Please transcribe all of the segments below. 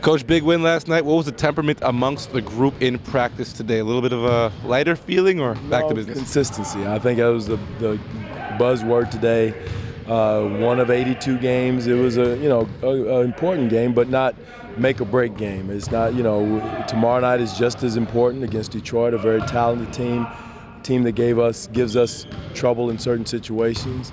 Coach, big win last night. What was the temperament amongst the group in practice today? A little bit of a lighter feeling or back to business? Consistency. I think that was the buzzword today. One of 82 games. It was a important game, but not make or break game. It's not, tomorrow night is just as important against Detroit, a very talented team that gives us trouble in certain situations.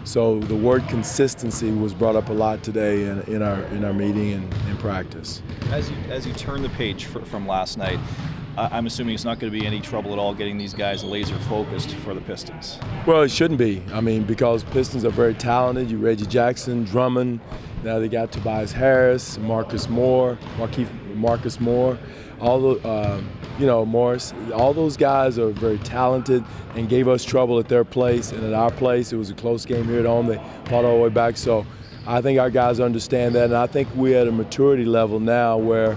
So the word consistency was brought up a lot today in our meeting and in practice. As you turn the page from last night, I'm assuming it's not going to be any trouble at all getting these guys laser focused for the Pistons. Well, it shouldn't be. I mean, because Pistons are very talented. Reggie Jackson, Drummond. Now they got Tobias Harris, Marcus Moore. Morris. All those guys are very talented and gave us trouble at their place and at our place. It was a close game here at home. They fought all the way back. So I think our guys understand that, and I think we're at a maturity level now where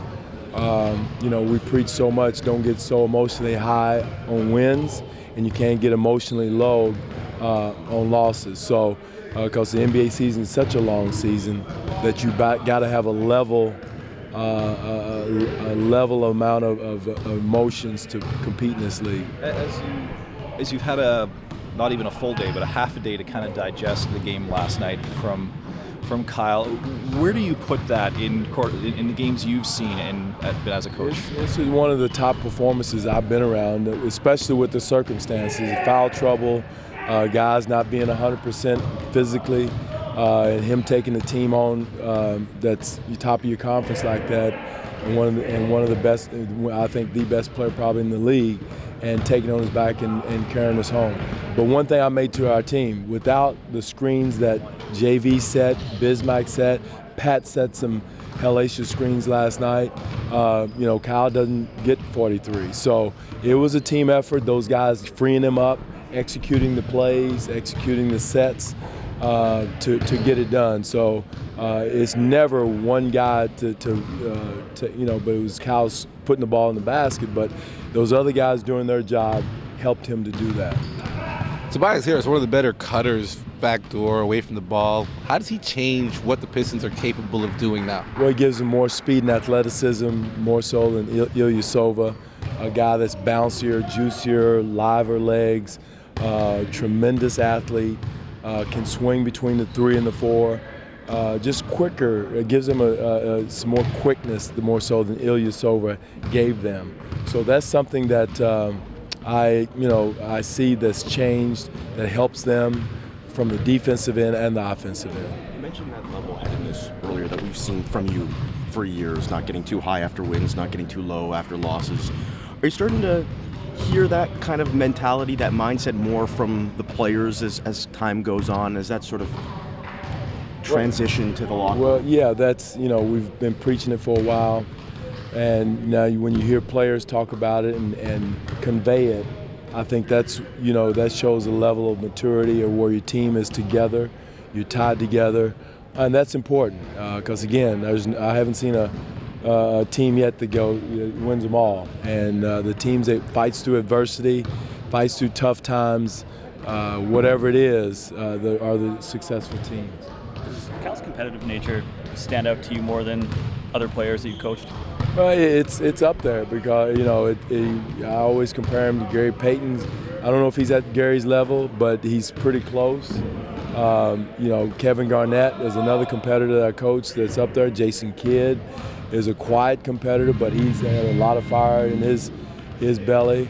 we preach so much, don't get so emotionally high on wins, and you can't get emotionally low on losses. So, because the NBA season is such a long season that you got to have a level amount of emotions to compete in this league. As you've had not even a full day, but a half a day to kind of digest the game last night from Kyle, where do you put that in the games you've seen as a coach? This is one of the top performances I've been around, especially with the circumstances, foul trouble, guys not being 100% physically, and him taking the team on that's the top of your conference like that, and one of the best, I think the best player probably in the league, and taking on his back and carrying us home. But one thing I made to our team, without the screens that JV set, Bismack set, Pat set some hellacious screens last night, Kyle doesn't get 43. So it was a team effort, those guys freeing him up, executing the plays, executing the sets to get it done. So it's never one guy but it was Kyle's putting the ball in the basket, but those other guys doing their job helped him to do that. Tobias Harris, one of the better cutters backdoor away from the ball. How does he change what the Pistons are capable of doing now? Well, he gives them more speed and athleticism, more so than Ilyasova, a guy that's bouncier, juicier, liver legs, tremendous athlete, can swing between the 3 and the 4. Just quicker. It gives them some more quickness, more so than Ilyasova gave them. So that's something that I see that's changed, that helps them from the defensive end and the offensive end. You mentioned that level-headedness earlier that we've seen from you for years, not getting too high after wins, not getting too low after losses. Are you starting to hear that kind of mentality, that mindset more from the players as time goes on, as that sort of transition to the locker room? Well, yeah, that's, we've been preaching it for a while. And now when you hear players talk about it and convey it, I think that shows a level of maturity or where your team is together, you're tied together. And that's important because, again, I haven't seen a team yet that wins them all. And the teams that fights through adversity, fights through tough times, whatever it is, are the successful teams. Does Cal's competitive nature stand out to you more than other players that you've coached? Well, it's up there because, I always compare him to Gary Payton's. I don't know if he's at Gary's level, but he's pretty close. Kevin Garnett is another competitor that I coach that's up there. Jason Kidd is a quiet competitor, but he's had a lot of fire in his belly.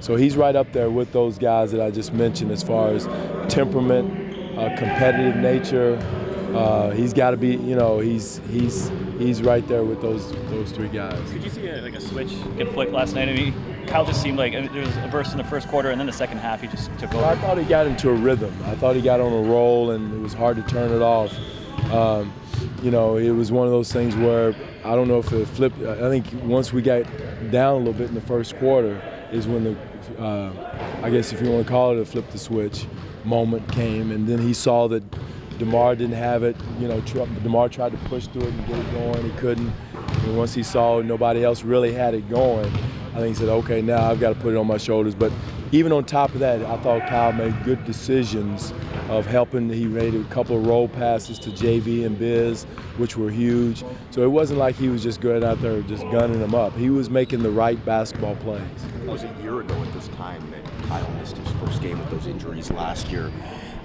So he's right up there with those guys that I just mentioned as far as temperament, competitive nature. He's got to be, he's right there with those 3 guys. Could you see a switch get flicked last night? I mean, Kyle just seemed like there was a burst in the first quarter, and then the second half he just took over. Well, I thought he got into a rhythm. I thought he got on a roll, and it was hard to turn it off. It was one of those things where I don't know if it flipped. I think once we got down a little bit in the first quarter is when I guess if you want to call it a flip the switch moment came, and then he saw that DeMar didn't have it. DeMar tried to push through it and get it going. He couldn't. And once he saw nobody else really had it going, I think he said, okay, now I've got to put it on my shoulders. But even on top of that, I thought Kyle made good decisions of helping. He made a couple of roll passes to JV and Biz, which were huge. So it wasn't like he was just going out there just gunning them up. He was making the right basketball plays. It was a year ago at this time that Kyle missed his first game with those injuries last year.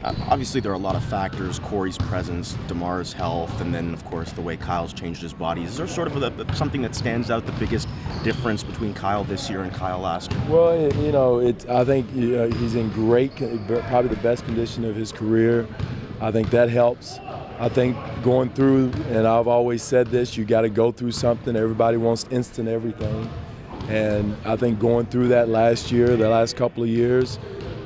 Obviously, there are a lot of factors: Corey's presence, DeMar's health, and then, of course, the way Kyle's changed his body. Is there sort of something that stands out, the biggest difference between Kyle this year and Kyle last year? Well, I think he's in probably the best condition of his career. I think that helps. I think going through, and I've always said this, you got to go through something. Everybody wants instant everything. And I think going through that last year, the last couple of years,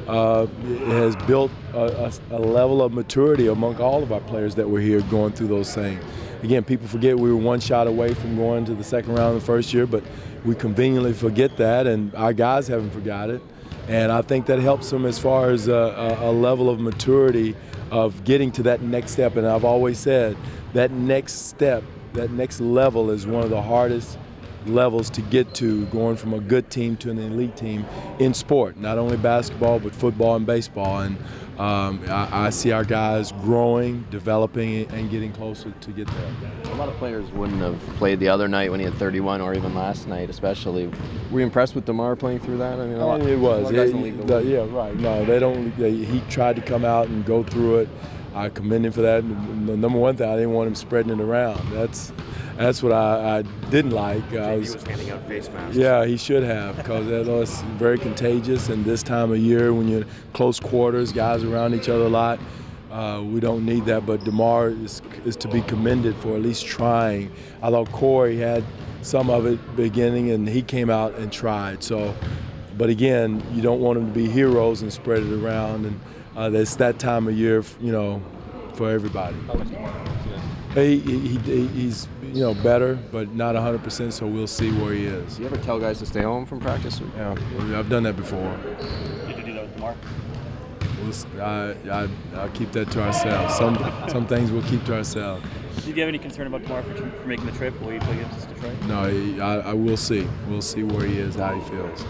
it has built a level of maturity among all of our players that were here going through those things. Again, people forget we were one shot away from going to the second round the first year, but we conveniently forget that, and our guys haven't forgot it. And I think that helps them as far as a level of maturity of getting to that next step. And I've always said that next step, that next level is one of the hardest levels to get to, going from a good team to an elite team in sport, not only basketball but football and baseball. And I see our guys growing, developing, and getting closer to get there. A lot of players wouldn't have played the other night when he had 31, or even last night especially. Were you impressed with DeMar playing through that? I mean, it was. Yeah, right. No, they don't. He tried to come out and go through it. I commend him for that. The number one thing, I didn't want him spreading it around. That's what I didn't like. He was handing out face masks. Yeah, he should have, because it's very contagious. And this time of year, when you're close quarters, guys around each other a lot, we don't need that. But DeMar is to be commended for at least trying. I thought Corey had some of it beginning, and he came out and tried. So, but again, you don't want them to be heroes and spread it around. And it's that time of year, for everybody. He's better, but not 100%. So we'll see where he is. Do you ever tell guys to stay home from practice? Yeah, I've done that before. Did you do that with DeMar? I'll keep that to ourselves. Some things we'll keep to ourselves. Did you have any concern about DeMar for making the trip? Will you play against Detroit? No, I will see. We'll see where he is, how he feels.